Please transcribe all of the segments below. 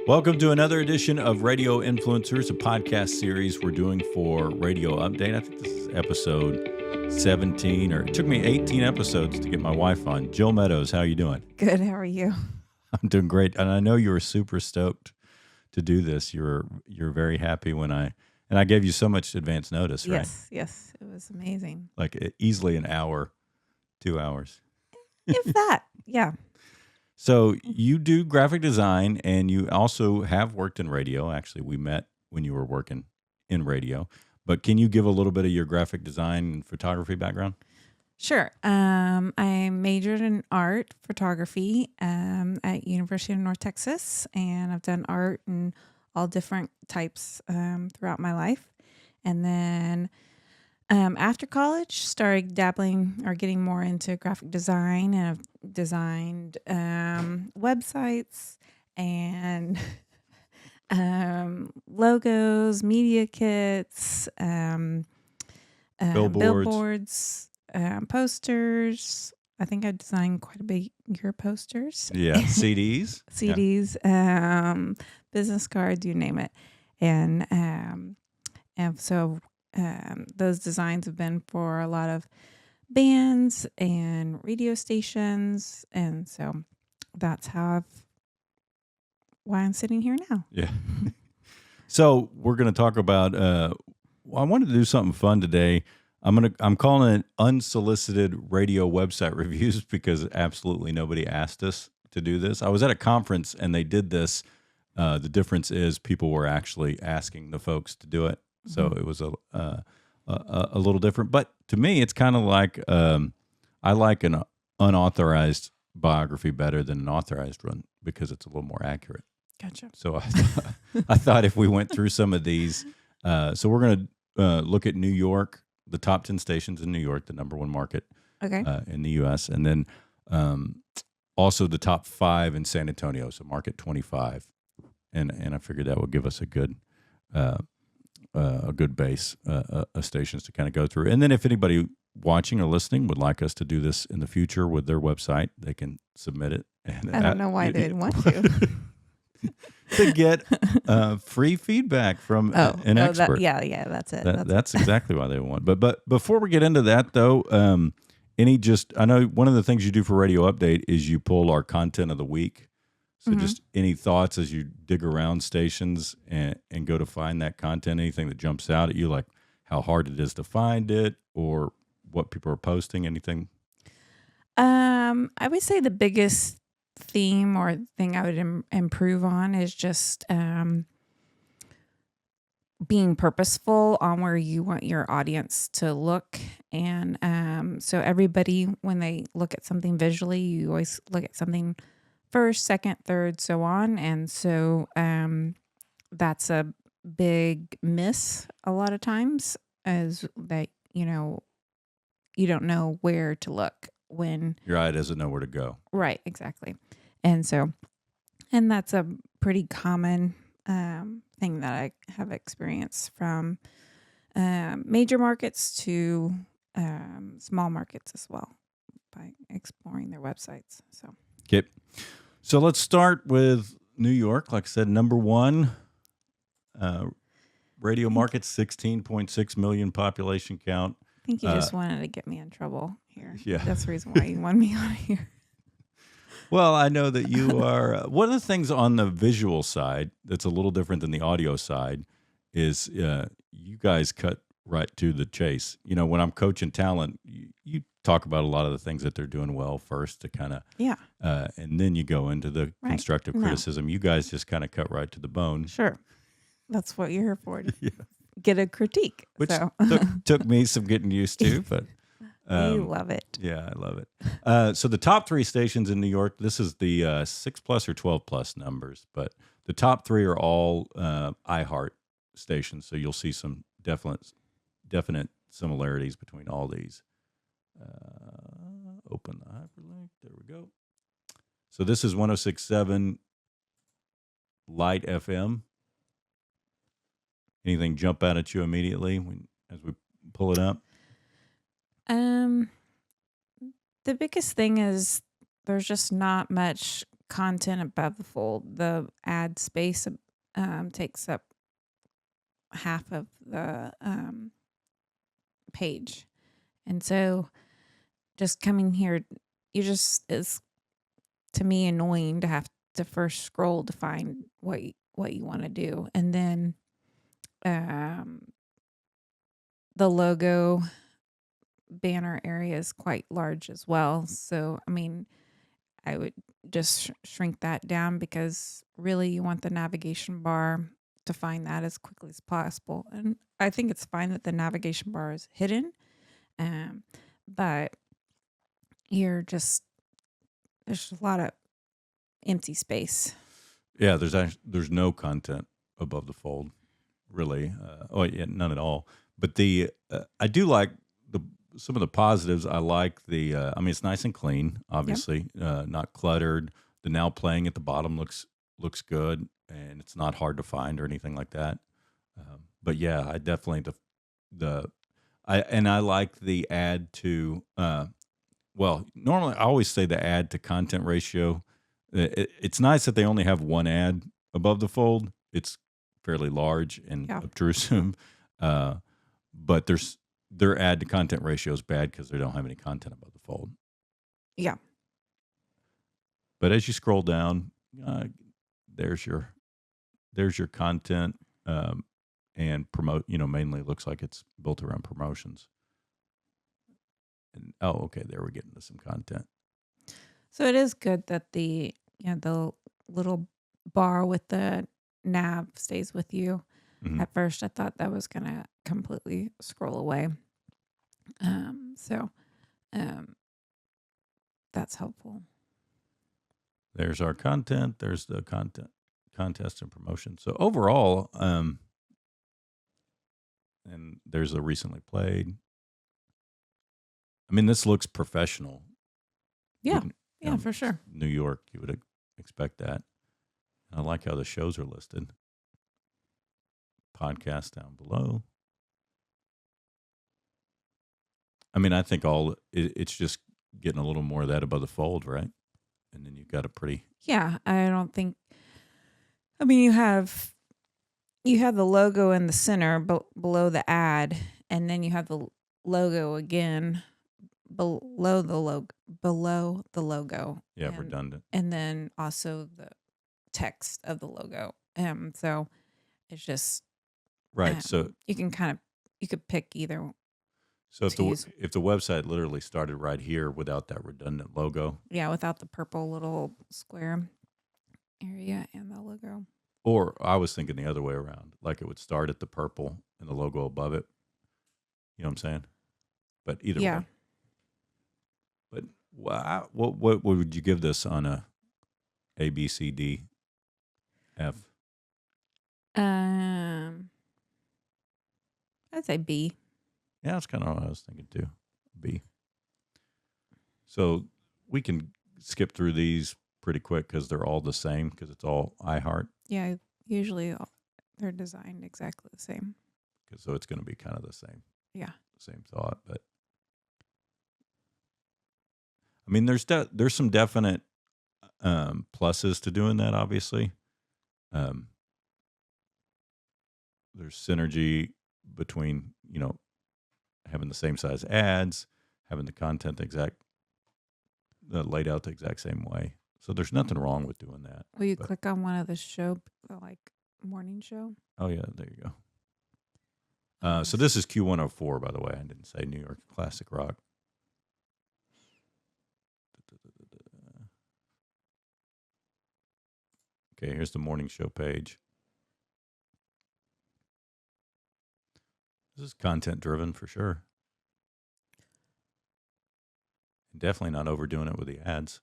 Welcome to another edition of Radio Influencers, a podcast series we're doing for Radio Update. I think this is episode 17, or it took me 18 episodes to get my wife on. Jill Meadows, how are you doing? Good. How are you? I'm doing great, and I know you were super stoked to do this. You're very happy when I gave you so much advance notice, right? Yes. It was amazing. Like easily an hour, 2 hours. If that, yeah. So you do graphic design, and you also have worked in radio. Actually, we met when you were working in radio. But can you give a little bit of your graphic design and photography background? Sure. I majored in art photography at University of North Texas, and I've done art in all different types throughout my life. And then after college, started dabbling or getting more into graphic design, and I've designed websites and logos, media kits, billboards, posters. I think I designed quite a bit your posters. Yeah, CDs. Business cards, you name it. And so those designs have been for a lot of bands and radio stations. And so that's why I'm sitting here now. Yeah. So we're going to talk about, I wanted to do something fun today. I'm calling it unsolicited radio website reviews because absolutely nobody asked us to do this. I was at a conference and they did this. The difference is people were actually asking the folks to do it. So it was a little different. But to me, it's kind of like I like an unauthorized biography better than an authorized one because it's a little more accurate. Gotcha. So I thought if we went through some of these, so we're going to look at New York, the top 10 stations in New York, the number one market in the U.S., and then also the top 5 in San Antonio, so market 25. And I figured that would give us a good base of stations to kind of go through. And then if anybody watching or listening would like us to do this in the future with their website, they can submit it. And I don't know why they'd want to. To get free feedback from an expert. That's it. That's exactly why they want. But before we get into that, though, I know one of the things you do for Radio Update is you pull our content of the week. So just any thoughts as you dig around stations and go to find that content, anything that jumps out at you, like how hard it is to find it or what people are posting, anything? I would say the biggest theme or thing I would improve on is just being purposeful on where you want your audience to look. And so everybody, when they look at something visually, you always look at something first, second, third, so on. And so that's a big miss a lot of times, is that, you don't know where to look when your eye doesn't know where to go. Right, exactly. And that's a pretty common thing that I have experienced from major markets to small markets as well by exploring their websites. Okay. So let's start with New York. Like I said, number one, radio market, 16.6 million population count. I think you just wanted to get me in trouble here. Yeah. That's the reason why you wanted me on here. Well, I know that you are. One of the things on the visual side that's a little different than the audio side is you guys cut right to the chase. When I'm coaching talent, you talk about a lot of the things that they're doing well first to kind of, and then you go into the constructive criticism. You guys just kind of cut right to the bone. Sure. That's what you're here for. Get a critique. Which took me some getting used to, but. You love it. Yeah, I love it. So the top 3 stations in New York, this is the 6 plus or 12 plus numbers, but the top 3 are all iHeart stations. So you'll see some definite similarities between all these. Open the hyperlink. There we go. So this is 106.7 Light FM. Anything jump out at you immediately as we pull it up? The biggest thing is there's just not much content above the fold. The ad space takes up half of the page. And so just coming here, is to me annoying to have to first scroll to find what you want to do. And then the logo banner area is quite large as well. So, I mean, I would just shrink that down, because really you want the navigation bar to find that as quickly as possible. And I think it's fine that the navigation bar is hidden, but there's a lot of empty space. Yeah, there's no content above the fold, really. None at all. But I do like some of the positives. I like it's nice and clean, obviously, not cluttered. The now playing at the bottom looks good, and it's not hard to find or anything like that. But yeah, I definitely I like the add to. Normally I always say the ad to content ratio. It's nice that they only have one ad above the fold. It's fairly large and obtrusive, but their ad to content ratio is bad because they don't have any content above the fold. Yeah. But as you scroll down, there's your content, and promote. Mainly looks like it's built around promotions. And okay, there we're getting to some content. So it is good that the little bar with the nav stays with you. Mm-hmm. At first, I thought that was gonna completely scroll away. That's helpful. There's our content. There's the content, contest, and promotion. So overall, and there's a recently played. I mean, this looks professional. Yeah, for sure. New York, you would expect that. And I like how the shows are listed. Podcast down below. I mean, I think it's just getting a little more of that above the fold, right? And then you've got a pretty. Yeah, I don't think. I mean, you have the logo in the center below the ad, and then you have the logo again below the logo. Yeah, redundant. And then also the text of the logo. So it's just right. So you could pick either. So if the website literally started right here without that redundant logo, without the purple little square area and the logo. Or I was thinking the other way around, like it would start at the purple and the logo above it. You know what I'm saying? But either way. But what would you give this on A, B, C, D, F? I'd say B. Yeah, that's kind of what I was thinking too. B. So we can skip through these pretty quick because they're all the same, because it's all iHeart. Yeah, usually they're designed exactly the same. So it's going to be kind of the same. Yeah. Same thought, but I mean, there's some definite pluses to doing that. Obviously, there's synergy between having the same size ads, having the content laid out the exact same way. So there's nothing wrong with doing that. Will you click on one of the morning show? Oh yeah, there you go. So this is Q104, by the way. I didn't say New York Classic Rock. Okay, here's the morning show page. This is content driven for sure. Definitely not overdoing it with the ads.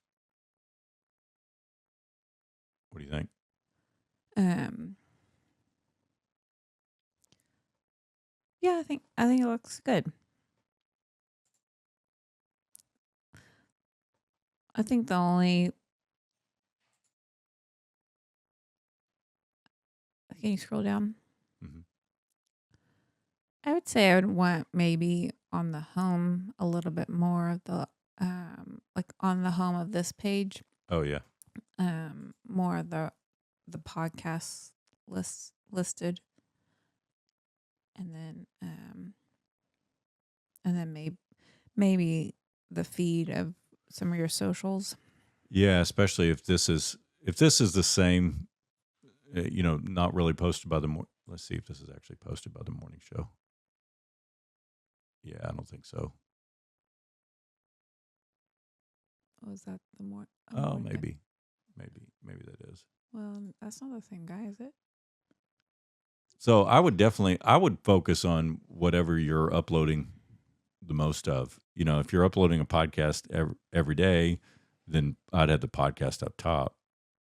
What do you think? Yeah, I think it looks good. I think the only. Can you scroll down? Mm-hmm. I would say I would want maybe on the home a little bit more of the on the home of this page. Oh yeah. more of the podcasts listed, and then maybe the feed of some of your socials. Yeah, especially if this is the same, not really posted by the let's see if this is actually posted by the morning show. Yeah, I don't think so. Was that the more? Oh, maybe that is. Well, that's not the same guy, is it? So I would focus on whatever you're uploading the most of. If you're uploading a podcast every day, then I'd have the podcast up top.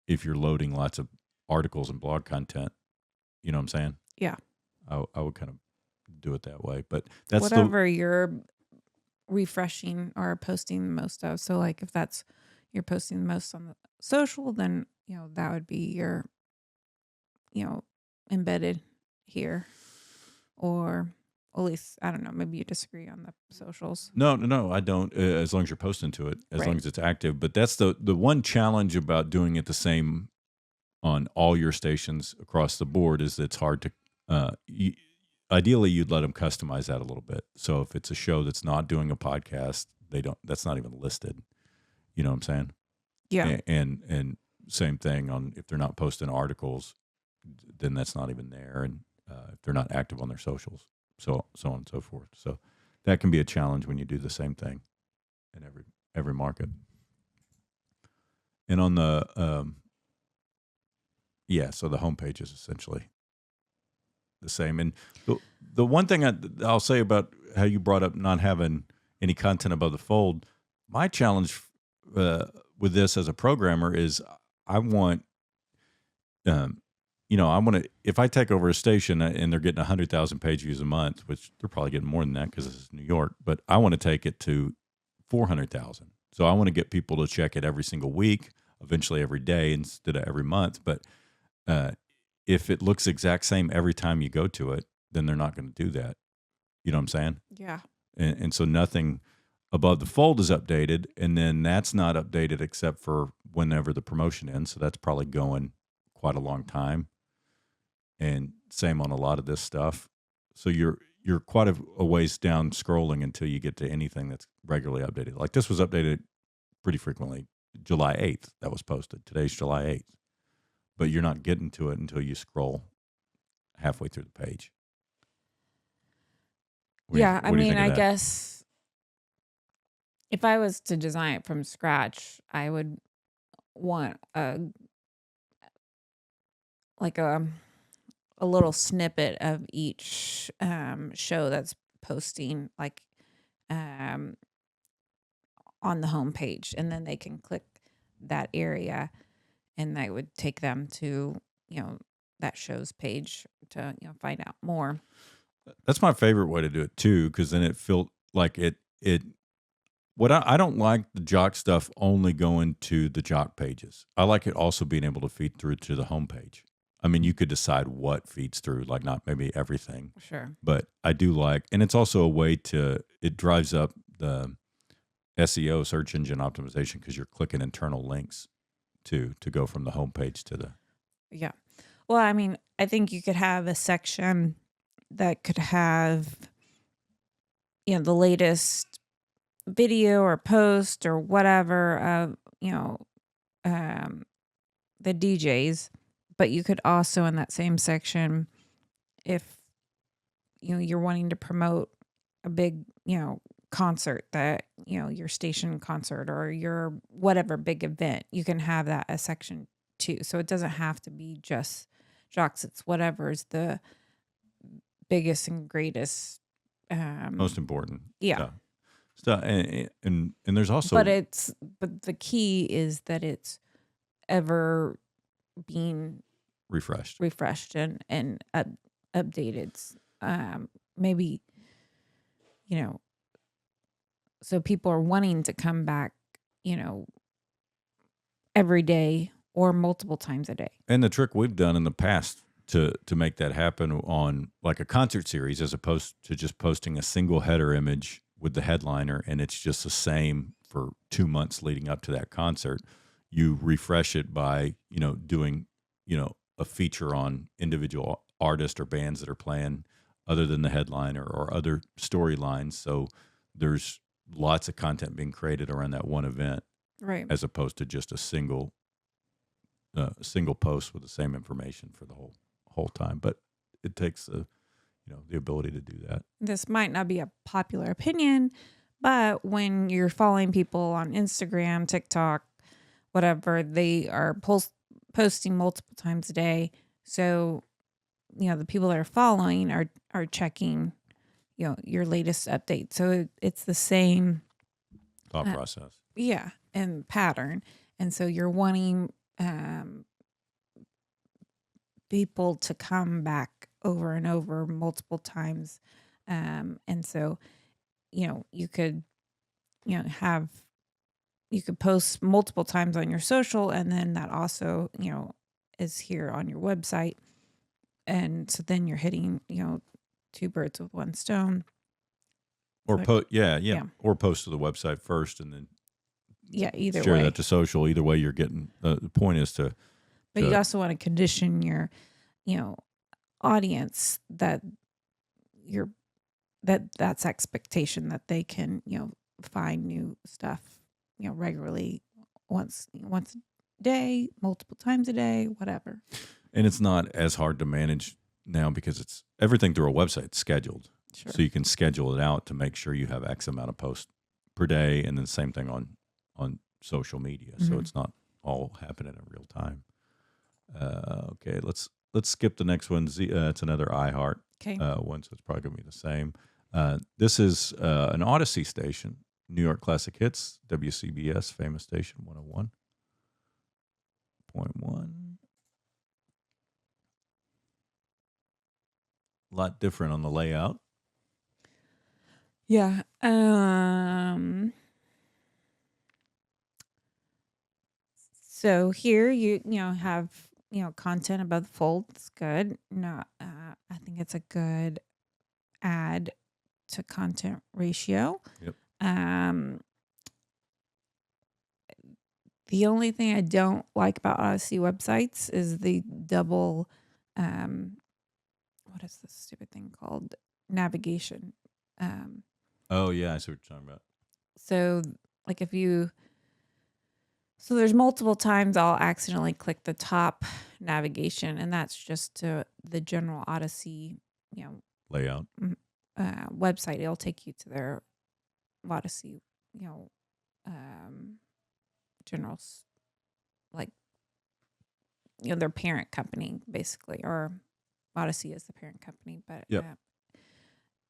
If you're loading lots of articles and blog content, you know what I'm saying? Yeah. I would kind of do it that way. But that's whatever you're refreshing or posting the most of. So like if that's you're posting the most on the social, then that would be your embedded here. Or at least I don't know, maybe you disagree on the socials. No, I don't. As long as you're posting to it, as long as it's active. But that's the one challenge about doing it the same on all your stations across the board is that it's hard to. Ideally, you'd let them customize that a little bit. So if it's a show that's not doing a podcast, that's not even listed. You know what I'm saying? Yeah. And same thing on if they're not posting articles, then that's not even there. And if they're not active on their socials, so on and so forth. So that can be a challenge when you do the same thing in every market. And on the so the homepage is essentially the same. And the one thing I'll say about how you brought up not having any content above the fold, my challenge with this as a programmer is I want, if I take over a station and they're getting 100,000 page views a month, which they're probably getting more than that because this is New York, but I want to take it to 400,000. So I want to get people to check it every single week, eventually every day instead of every month. But if it looks exact same every time you go to it, then they're not going to do that. You know what I'm saying? Yeah. And so nothing above the fold is updated, and then that's not updated except for whenever the promotion ends. So that's probably going quite a long time. And same on a lot of this stuff. So you're quite a ways down scrolling until you get to anything that's regularly updated. Like this was updated pretty frequently. July 8th, that was posted. Today's July 8th. But you're not getting to it until you scroll halfway through the page. I guess if I was to design it from scratch, I would want a little snippet of each show that's posting on the homepage, and then they can click that area and that would take them to that show's page to find out more. That's my favorite way to do it too, because then it felt like it what I don't like the jock stuff only going to the jock pages. I like it also being able to feed through to the homepage. I mean, you could decide what feeds through, like not maybe everything. Sure. But I do like, and it's also a way it drives up the SEO, search engine optimization, because you're clicking internal links to go from the homepage to the. Yeah. Well, I mean, I think you could have a section that could have, the latest video or post or whatever of, the DJs. But you could also in that same section, if you're wanting to promote a big concert that your station concert or your whatever big event, you can have that a section too. So it doesn't have to be just jocks. It's whatever's the biggest and greatest, most important. Yeah. Stuff. And there's also, but the key is that it's ever being refreshed and updated. Maybe, so people are wanting to come back, every day or multiple times a day. And the trick we've done in the past to make that happen on like a concert series, as opposed to just posting a single header image with the headliner, and it's just the same for 2 months leading up to that concert. you refresh it by, doing, a feature on individual artists or bands that are playing other than the headline or other storylines. So there's lots of content being created around that one event Right. as opposed to just a single post with the same information for the whole time. But it takes the ability to do that. This might not be a popular opinion, but when you're following people on Instagram, TikTok, whatever, they are posting multiple times a day. So, the people that are following are checking, your latest update. So it's the same Thought process. Yeah, and pattern. And so you're wanting people to come back over and over multiple times. And so, you could, you could post multiple times on your social, and then that also, is here on your website. And so then you're hitting, two birds with one stone. Or Yeah. or post to the website first and then Either share way. that to social. Either way, you're getting the point is to. But you also want to condition your, audience that's expectation that they can, find new stuff, regularly once a day, multiple times a day, whatever. And it's not as hard to manage now because it's everything through a website scheduled. Sure. So you can schedule it out to make sure you have X amount of posts per day, and then same thing on social media. So it's not all happening in real time. Okay, let's skip the next one. It's another iHeart one, so it's probably going to be the same. This is an Odyssey station, New York Classic Hits, WCBS, famous station, 101.1. A lot different on the layout. Yeah. So here you have content above the fold. It's good. No, I think it's a good ad to content ratio. Yep. The only thing I don't like about Odyssey websites is the double, what is this stupid thing called? Navigation. Oh yeah, I see what you're talking about. So like so there's multiple times I'll accidentally click the top navigation, and that's just to the general Odyssey, Layout. Website. It'll take you to their Odyssey, general, like, their parent company basically, or Odyssey is the parent company, but Yep.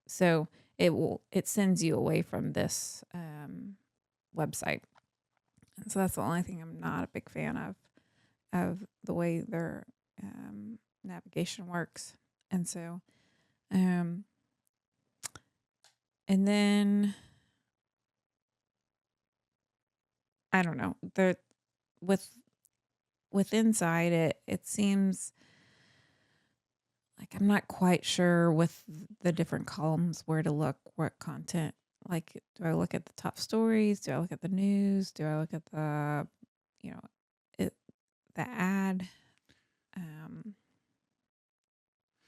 So it sends you away from this website. And so that's the only thing I'm not a big fan of the way their navigation works. And so, and then I don't know, with inside it seems like I'm not quite sure with the different columns where to look, what content. Like, do I look at the top stories? Do I look at the news? Do I look at the, the ad?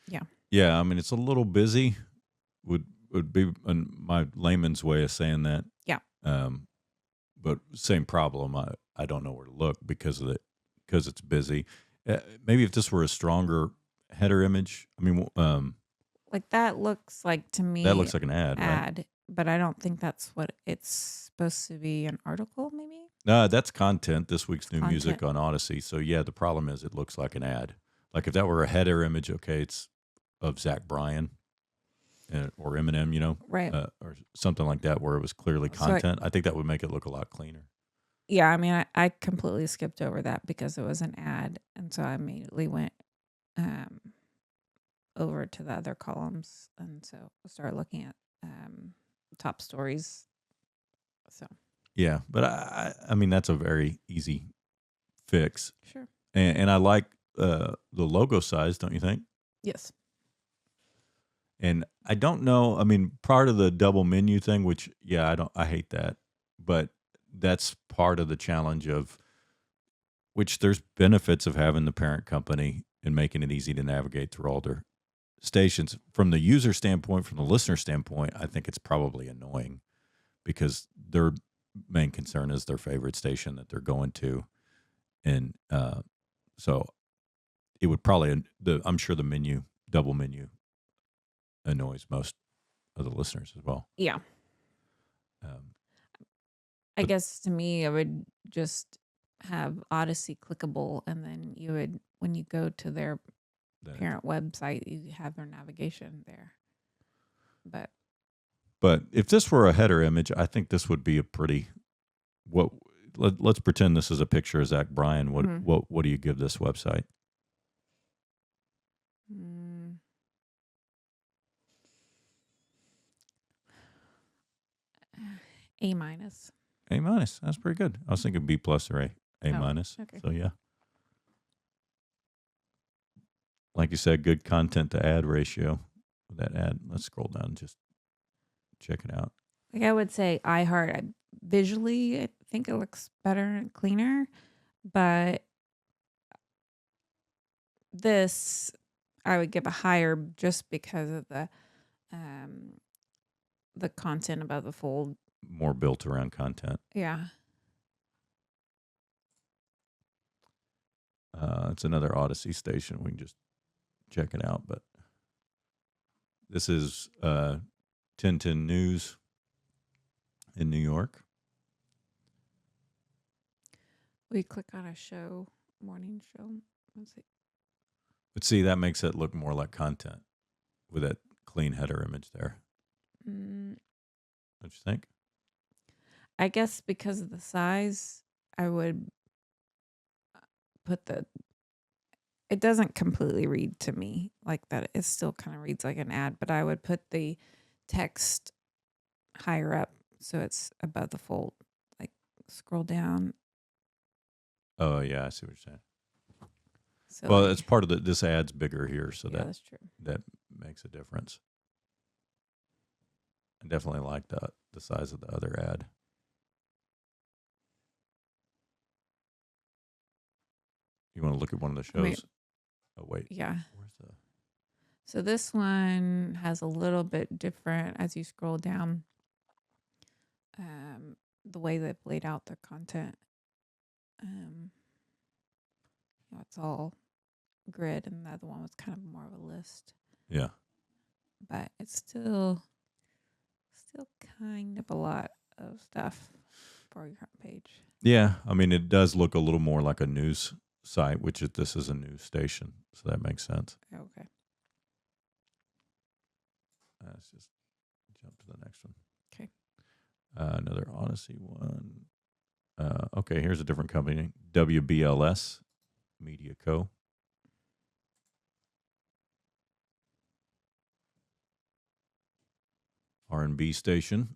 Yeah. Yeah, I mean it's a little busy. Would be my layman's way of saying that. Yeah. But same problem. I don't know where to look because it's busy. Maybe if this were a stronger header image. I mean, like that looks like to me. That looks like an ad, right? But I don't think that's what it's supposed to be. An article, maybe. No, that's content. This week's new music on Odyssey. So yeah, the problem is it looks like an ad. Like if that were a header image, okay, it's of Zach Bryan or Eminem, right, or something like that, where it was clearly content. I think that would make it look a lot cleaner. Yeah, I mean, I completely skipped over that because it was an ad, and so I immediately went over to the other columns, and so I started looking at top stories. So yeah, but I mean that's a very easy fix. Sure. And I like the logo size, don't you think? Yes. And I don't know. I mean, part of the double menu thing, which I hate that, but that's part of the challenge of which there's benefits of having the parent company and making it easy to navigate through all their stations. From the user standpoint, from the listener standpoint, I think it's probably annoying because their main concern is their favorite station that they're going to. And so it would probably, I'm sure the double menu annoys most of the listeners as well. Yeah. I But- guess to me, I would just have Odyssey clickable, and then you would, when you go to their parent website, you have their navigation there. But if this were a header image, I think this would be a pretty. Let's pretend this is a picture of Zach Bryan. What do you give this website? A minus. A minus. That's pretty good. I was thinking B plus or A minus. Okay. So yeah. Like you said, good content to ad ratio. That ad. Let's scroll down and just check it out. Like I would say iHeart, visually, I think it looks better and cleaner, but this I would give a higher just because of the content above the fold. More built around content. Yeah. It's another Odyssey station. We can just check it out. But this is 1010 News in New York. We click on a show, morning show. Let's see. But see, that makes it look more like content with that clean header image there. Don't you think? I guess because of the size, I would put it doesn't completely read to me like that. It still kind of reads like an ad, but I would put the text higher up so it's above the fold. Like scroll down. Oh, yeah, I see what you're saying. So well, it's part of this ad's bigger here, so yeah, that's true. That makes a difference. I definitely like the size of the other ad. You want to look at one of the shows? Wait. Yeah. Where's the? So this one has a little bit different as you scroll down. The way they've laid out their content. It's all grid, and the other one was kind of more of a list. Yeah. But it's still kind of a lot of stuff for your front page. Yeah, I mean, it does look a little more like a news site, this is a news station, so that makes sense. Okay. Let's just jump to the next one. Okay. Another Odyssey one. Okay, here's a different company, WBLS Media Co. R&B station.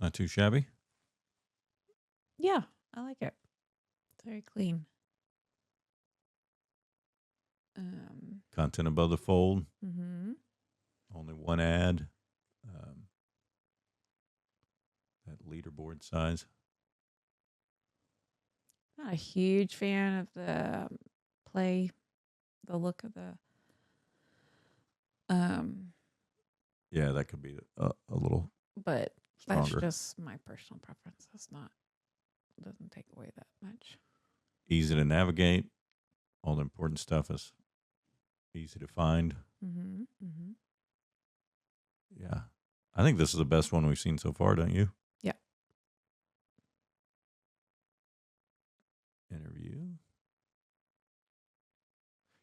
Not too shabby. Yeah, I like it. It's very clean. Content above the fold. Mm-hmm. Only one ad. That leaderboard size. Not a huge fan of the the look of the. Yeah, that could be a little. But stronger. That's just my personal preference. Doesn't take away that much. Easy to navigate. All the important stuff is easy to find. Mm-hmm. Mm-hmm. Yeah. I think this is the best one we've seen so far, don't you? Yeah. Interview.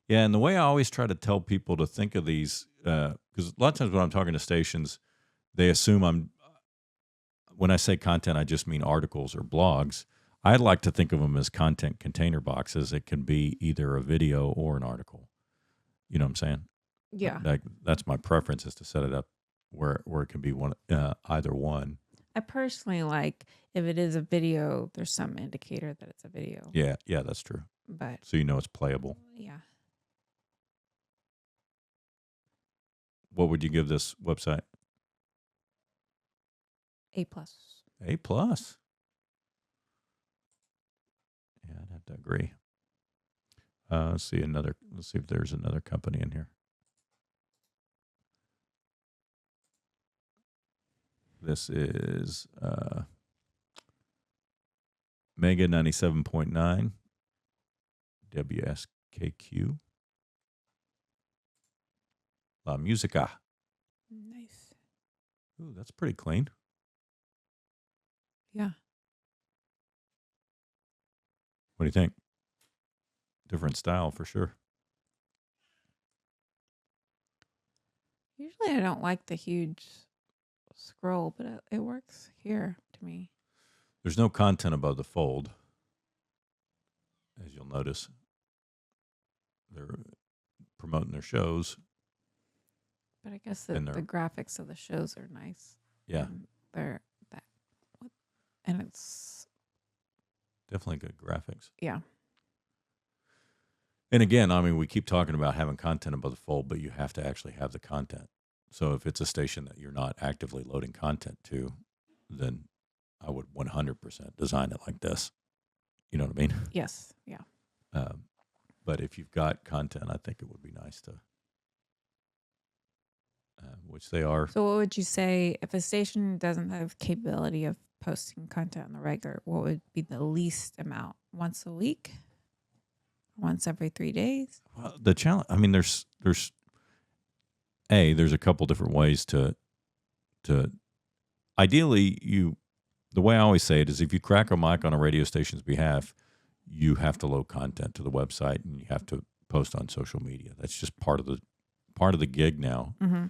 Yeah, and the way I always try to tell people to think of these, because a lot of times when I'm talking to stations, they assume when I say content, I just mean articles or blogs. I like to think of them as content container boxes. It can be either a video or an article. You know what I'm saying? Yeah. That's my preference, is to set it up where it can be either one. I personally like if it is a video, there's some indicator that it's a video. Yeah, that's true. But so you know it's playable. Yeah. What would you give this website? A plus. A plus. Yeah, I'd have to agree. Let's see if there's another company in here. This is Mega 97.9 WSKQ La Musica. Nice. Ooh, that's pretty clean. Yeah. What do you think? Different style for sure. Usually I don't like the huge scroll, but it works here to me. There's no content above the fold, as you'll notice. They're promoting their shows. But I guess And the they're- graphics of the shows are nice. Yeah, And they're that, and it's definitely good graphics. yeah. And again, I mean, we keep talking about having content above the fold, but you have to actually have the content. So if it's a station that you're not actively loading content to, then I would 100% design it like this. You know what I mean? Yes. Yeah. But if you've got content, I think it would be nice to, which they are. So what would you say if a station doesn't have capability of posting content on the regular, what would be the least amount? Once a week? Once every 3 days? Well, the challenge, I mean, there's a couple different ways to ideally the way I always say it is if you crack a mic on a radio station's behalf, you have to load content to the website and you have to post on social media. That's just part of the gig now. Mm-hmm.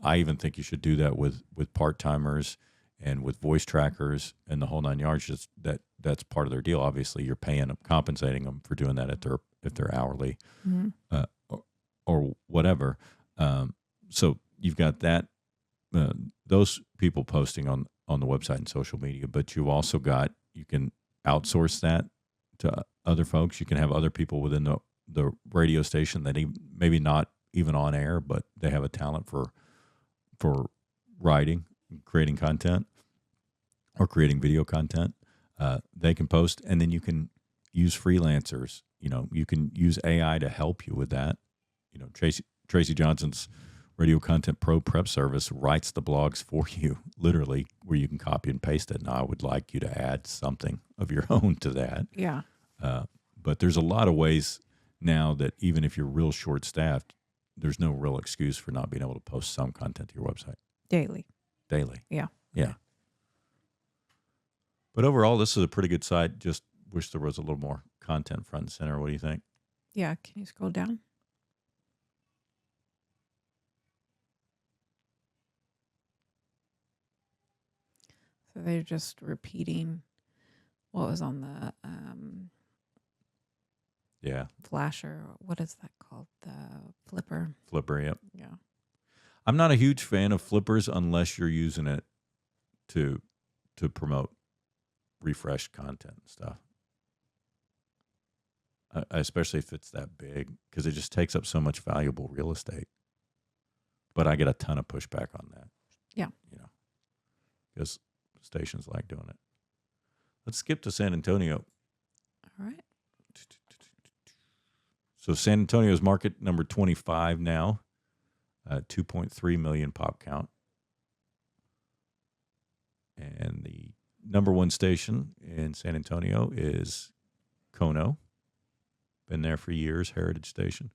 I even think you should do that with part-timers and with voice trackers and the whole nine yards. Just that's part of their deal. Obviously, you're paying them, compensating them for doing that if they're hourly, Mm-hmm. or whatever. So you've got that those people posting on the website and social media, but you also you can outsource that to other folks. You can have other people within the radio station that maybe not even on air, but they have a talent for writing, creating content, or creating video content. They can post, and then you can use freelancers. You can use AI to help you with that. Tracy Johnson's Radio Content Pro Prep Service writes the blogs for you, literally, where you can copy and paste it. Now, I would like you to add something of your own to that. Yeah. But there's a lot of ways now that even if you're real short-staffed, there's no real excuse for not being able to post some content to your website. Daily. Yeah. But overall, this is a pretty good site. Just wish there was a little more content front and center. What do you think? Yeah. Can you scroll down? So they're just repeating what was on the Yeah. flasher. What is that called? The flipper. Flipper, yep. Yeah. I'm not a huge fan of flippers unless you're using it to promote refreshed content and stuff. Especially if it's that big, because it just takes up so much valuable real estate. But I get a ton of pushback on that. Yeah. Because stations like doing it. Let's skip to San Antonio. All right. So San Antonio's market number 25 now, 2.3 million pop count. And the number one station in San Antonio is Kono. Been there for years, Heritage Station.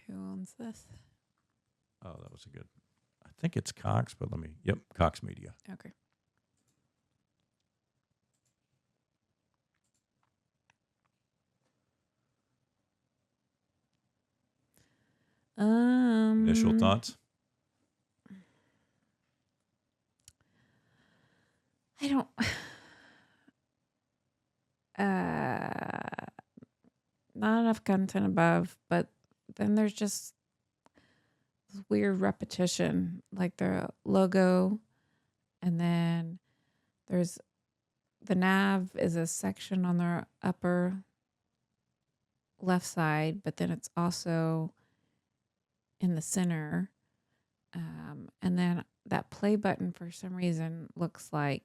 Who owns this? Oh, that was a good. I think it's Cox, but Cox Media. Okay. Initial thoughts? I don't. Not enough content above, but then there's just this weird repetition, like their logo, and then there's the nav is a section on their upper left side, but then it's also in the center. And then that play button for some reason looks like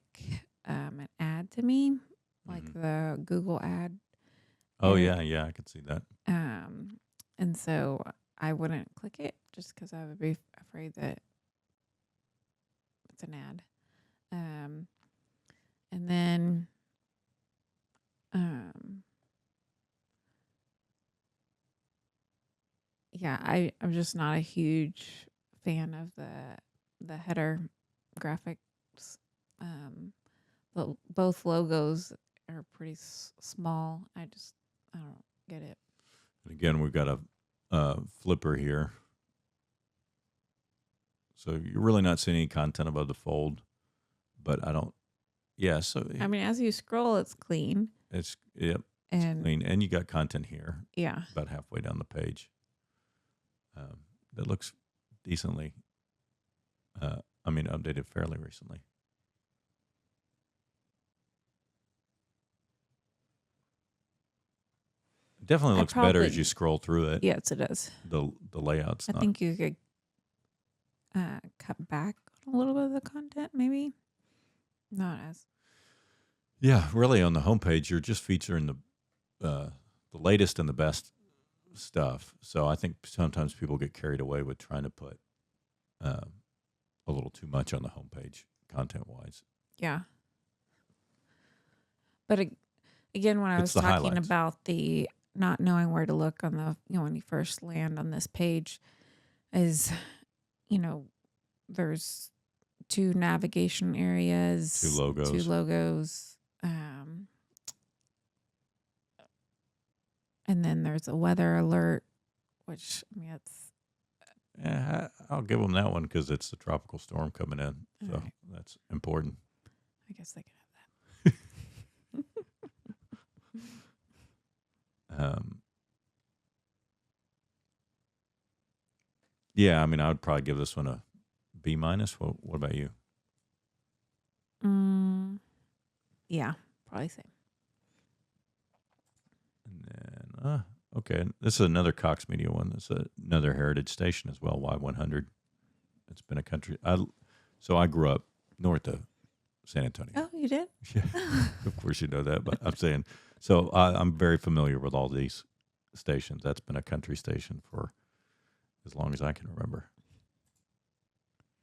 an ad to me, like Mhm. the Google ad. Oh And yeah, I could see that. and so I wouldn't click it just because I would be afraid that it's an ad. Um, and then um, yeah, I'm just not a huge fan of the header graphics. Um, both logos are pretty small. I don't get it. And again, we've got a flipper here, so you're really not seeing any content above the fold. But I don't. Yeah, so I mean, as you scroll, it's clean it's and clean, and you got content here yeah, about halfway down the page. That looks decently. Updated fairly recently. It definitely I looks better as you probably scroll through it. yes, it does. The layout's I not. think you could cut back on a little bit of the content, maybe not as. Yeah, really on the homepage, you're just featuring the latest and the best stuff. So I think sometimes people get carried away with trying to put uh, a little too much on the homepage content wise. Yeah. But again, when I It's was the talking highlights. about the not knowing where to look on when you first land on this page, is, you know, there's two navigation Two areas, two logos. logos, and then there's a weather alert, which I mean, it's Yeah, I'll give them that one because it's a tropical storm coming in. all So right. that's important. I guess they can have Um, yeah, I mean, I would probably give this one a B minus. What about you? that. Yeah, probably same. And then, okay, this is another Cox Media one. It's another heritage station as well, Y100. It's been a country. So I grew up north of San Antonio. Oh, you did? Yeah, of course you know that, but I'm saying, so I'm very familiar with all these stations. That's been a country station for as long as I can remember,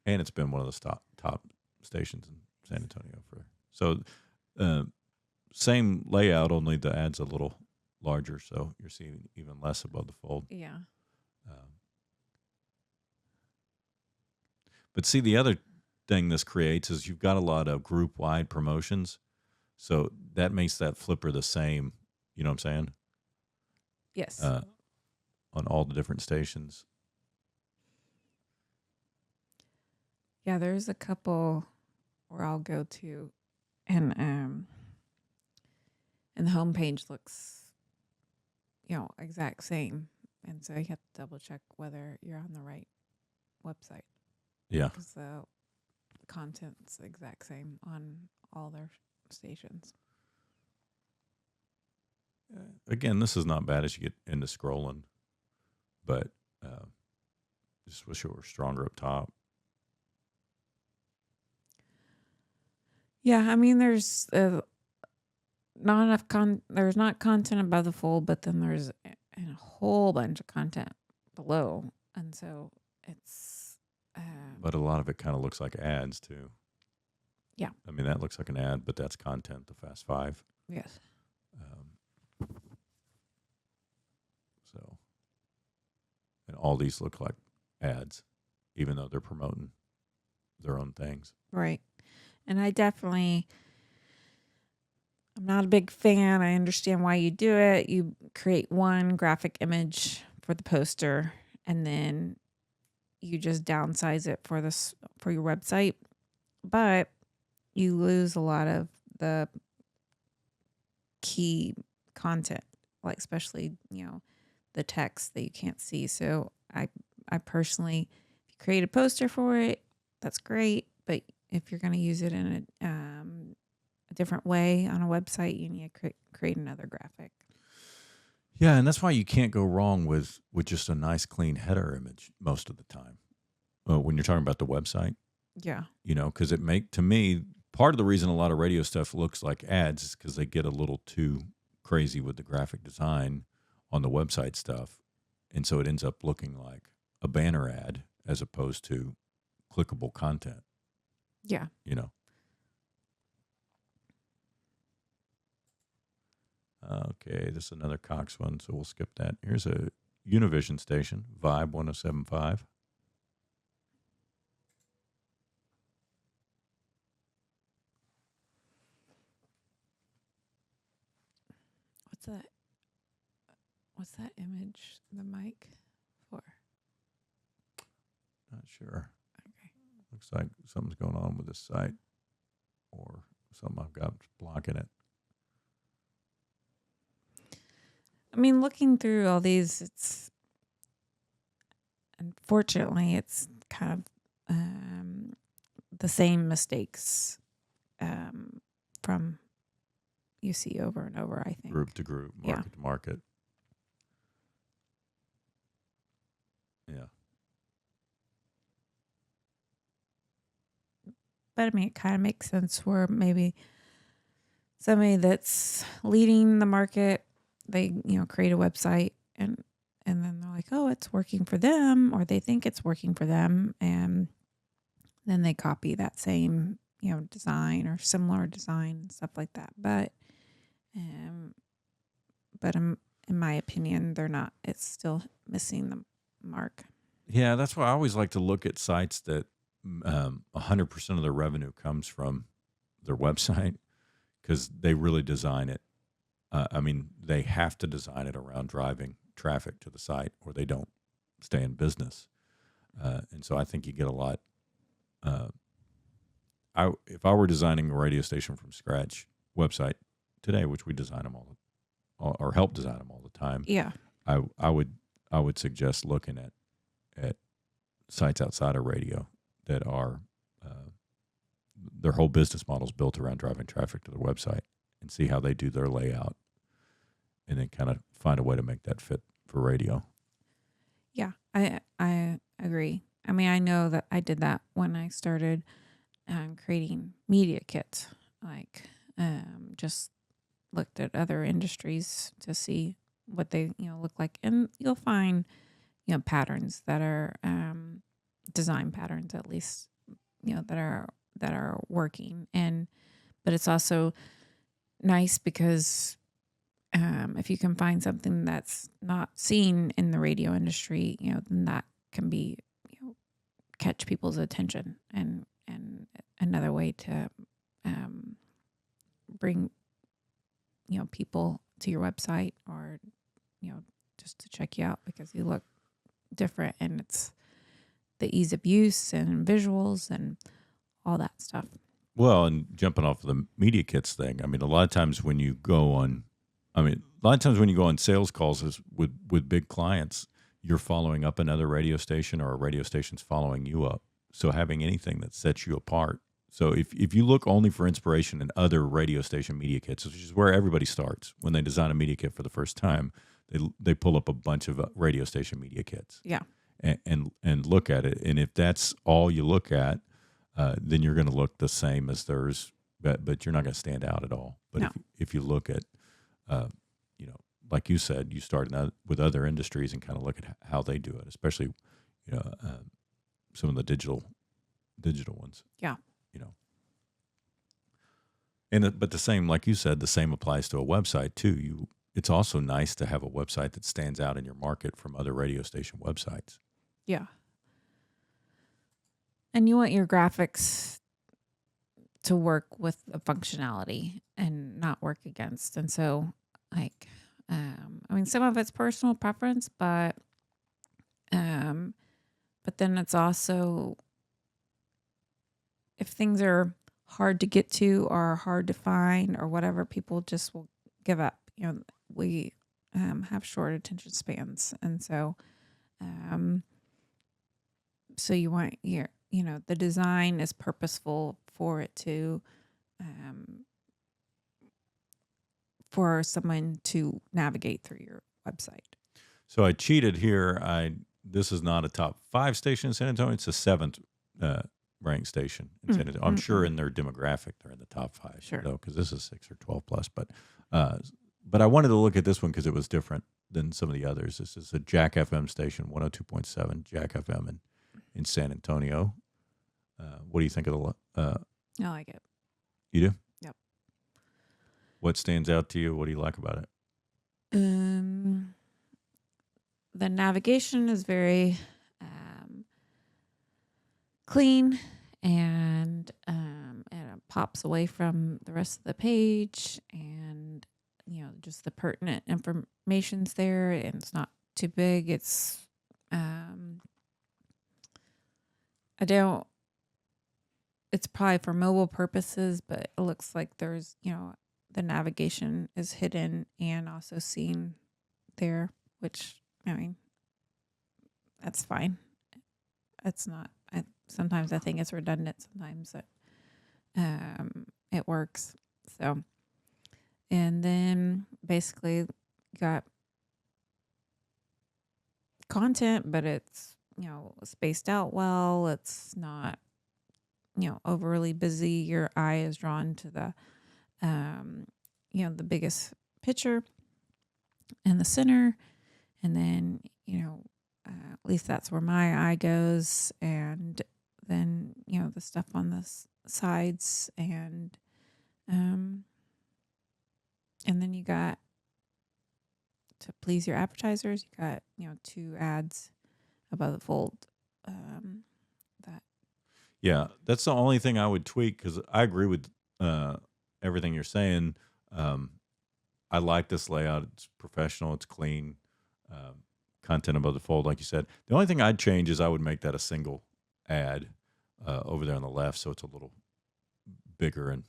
and it's been one of the top stations in San Antonio for. So, uh, same layout, only the ad's a little larger, so you're seeing even less above the fold. Yeah. Um, but see, the other thing this creates is you've got a lot of group wide promotions, so that makes that flipper the same. You know what I'm saying? Yes. On all the different stations. Yeah, there's a couple where I'll go to, and the homepage looks, exact same, and so you have to double check whether you're on the right website Yeah. because the content's the exact same on all their stations. Again, this is not bad as you get into scrolling, but just wish it were stronger up top. Yeah, I mean, there's not enough there's not content above the fold, but then there's a whole bunch of content below, and so it's But a lot of it kind of looks like ads too. Yeah. I mean, that looks like an ad, but that's content, the Fast Five. yes. So, and all these look like ads, even though they're promoting their own things. Right. And I'm not a big fan. I understand why you do it. You create one graphic image for the poster and then you just downsize it for your website. But you lose a lot of the key content, like especially, the text that you can't see. So I personally, if you create a poster for it, that's great. But if you're going to use it in a different way on a website, you need to create another graphic. Yeah, and that's why you can't go wrong with just a nice clean header image most of the time. When you're talking about the website, Yeah. because to me, part of the reason a lot of radio stuff looks like ads is because they get a little too crazy with the graphic design on the website stuff. And so it ends up looking like a banner ad as opposed to clickable content, Yeah. you know. Okay, this is another Cox one, so we'll skip that. Here's a Univision station, Vibe 1075. What's that? What's that image? The mic for? Not sure. Okay. Looks like something's going on with this site or something I've got blocking it. I mean, looking through all these, it's unfortunately it's kind of the same mistakes from you see over and over, I think. Group to group, Yeah. market to market. Yeah. But I mean, it kind of makes sense where maybe somebody that's leading the market, they, create a website and then they're like, oh, it's working for them, or they think it's working for them. And then they copy that same, design or similar design and stuff like that. But in my opinion, they're not, it's still missing the mark. Yeah, that's why I always like to look at sites that 100% of their revenue comes from their website because they really design it. I mean, they have to design it around driving traffic to the site or they don't stay in business. And so I think you get a lot. If I were designing a radio station from scratch website today, which we design them all or help design them all the time, Yeah. I would suggest looking at sites outside of radio that are their whole business model is built around driving traffic to their website and see how they do their layout, and then kind of find a way to make that fit for radio. Yeah, I agree. I mean, I know that I did that when I started creating media kits. Like, just looked at other industries to see what they look like, and you'll find patterns that are design patterns, at least that are working. But it's also nice because if you can find something that's not seen in the radio industry, then that can be, catch people's attention and another way to bring, people to your website or, just to check you out because you look different, and it's the ease of use and visuals and all that stuff. Well, and jumping off the media kits thing, I mean, a lot of times when you go on sales calls with big clients, you're following up another radio station or a radio station's following you up. So having anything that sets you apart. So if you look only for inspiration in other radio station media kits, which is where everybody starts when they design a media kit for the first time, they pull up a bunch of radio station media kits. Yeah. And look at it. And if that's all you look at, then you're going to look the same as theirs, but you're not going to stand out at all. But No. if you look at, like you said, you start with other industries and kind of look at how they do it, especially, some of the digital ones. Yeah. But the same, like you said, the same applies to a website too. It's also nice to have a website that stands out in your market from other radio station websites. Yeah. And you want your graphics to work with the functionality and not work against. And so, like, I mean, some of it's personal preference, but then it's also, if things are hard to get to or hard to find or whatever, people just will give up. We have short attention spans, and so you want the design is purposeful for it to for someone to navigate through website. So I cheated here. This is not a top 5 station in San Antonio. It's a 7th ranked station in San Antonio. I'm sure in their demographic they're in the top 5, Sure. though, because this is 6 or 12 plus. But I wanted to look at this one because it was different than some of the others. This is a Jack FM station, 102.7 Jack FM in San Antonio. What do you think of I like it. You do? Yep. What stands out to you? What do you like about it? The navigation is very clean, and it pops away from the rest of the page, and just the pertinent information's there, and it's not too big. It's it's probably for mobile purposes, but it looks like there's the navigation is hidden and also seen there, which that's fine. It's not. Sometimes I think it's redundant. Sometimes it works. So, and then basically you got content, but it's spaced out well. It's not overly busy. Your eye is drawn to the the biggest picture in the center, and then at least that's where my eye goes, and then the stuff on the sides, and then you got, to please your advertisers, you got 2 ads above the fold. Yeah, that's the only thing I would tweak, because I agree with everything you're saying. I like this layout. It's professional. It's clean. Content above the fold, like you said. The only thing I'd change is I would make that a single ad over there on the left, so it's a little bigger, and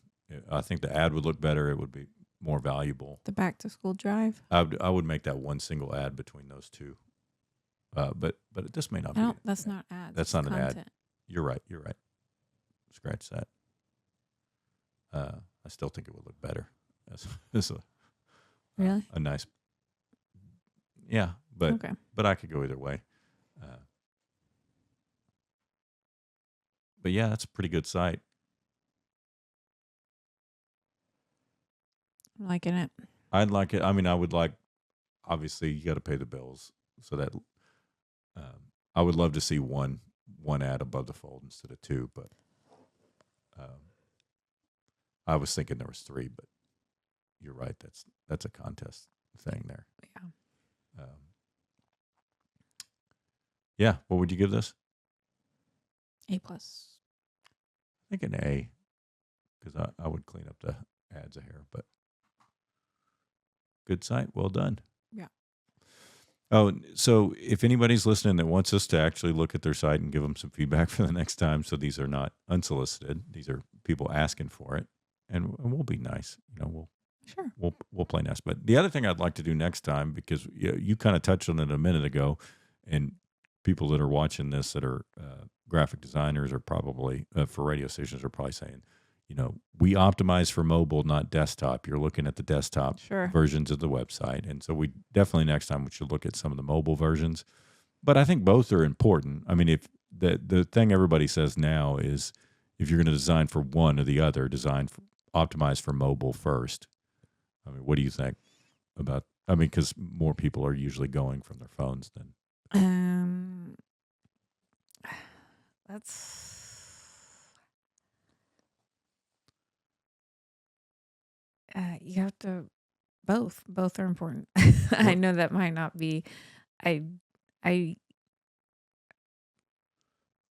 I think the ad would look better. It would be more valuable. The back to school drive. I would make that one single ad between those two. But this may not be. That's not ads. That's not an ad. You're right. Scratch that. I still think it would look better as really a nice. Yeah, but okay. But I could go either way. But yeah, that's a pretty good site. I'm liking it. I'd like it. I mean, I would like. Obviously, you got to pay the bills, so that I would love to see one ad above the fold instead of 2. But I was thinking there was 3, but you're right. That's a contest thing there. Yeah. Yeah. What would you give this? A+. I think an A, because I would clean up the ads a hair, but good site. Well done. Yeah. Oh, so if anybody's listening that wants us to actually look at their site and give them some feedback for the next time, so these are not unsolicited. These are people asking for it, and we'll be nice. Sure. We'll play nice. But the other thing I'd like to do next time, because you kind of touched on it a minute ago, and people that are watching this that are graphic designers are probably for radio stations are probably saying, we optimize for mobile, not desktop. You're looking at the desktop versions of the website. And so we definitely next time we should look at some of the mobile versions. But I think both are important. I mean, if the thing everybody says now is if you're going to design for one or the other, optimize for mobile first. I mean, what do you think about, because more people are usually going from their phones than. That's. You have to both are important. I know that might not be.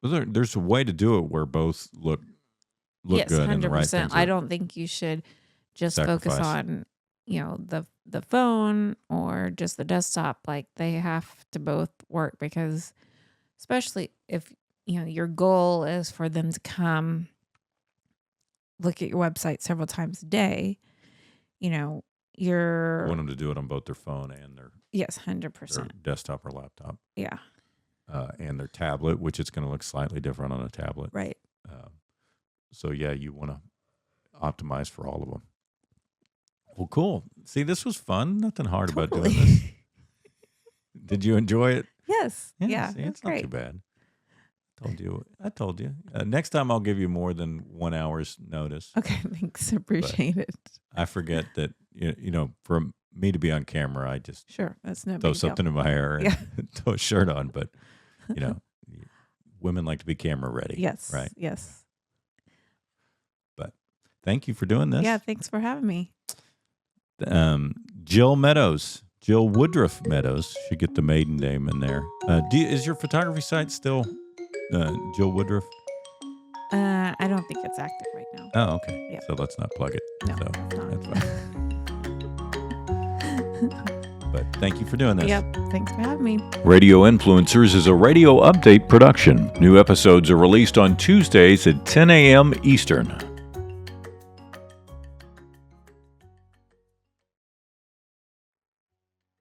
There's a way to do it where both look yes, good 100%. and the right things. I don't think you should just focus on the phone or just the desktop. Like, they have to both work, because especially if your goal is for them to come look at your website several times a day. You're want them to do it on both their phone and their 100% their desktop or laptop. Yeah. And their tablet, which it's going to look slightly different on a tablet. Right. So yeah, you want to optimize for all of them. Well, cool. See, this was fun. Nothing hard about doing this. Did you enjoy it? Yes. Yeah. See, It was it's not great. too bad. I told you. Next time I'll give you more than 1 hour's notice. Okay. Thanks. Appreciate it. I forget that, for me to be on camera, I just Sure. That's no throw big deal. something in my hair and Yeah. throw a shirt on. But, women like to be camera ready. Yes. Right. Yes. But thank you for doing this. Yeah. Thanks for having me. Jill Woodruff Meadows, should get the maiden name in there. Is your photography site still Jill Woodruff? I don't think it's active right now. Oh, okay. Yeah. So let's not plug it. No, So it's not. that's fine. But thank you for doing this. Yep. Thanks for having me. Radio Influencers is a radio update production. New episodes are released on Tuesdays at 10 a.m. Eastern.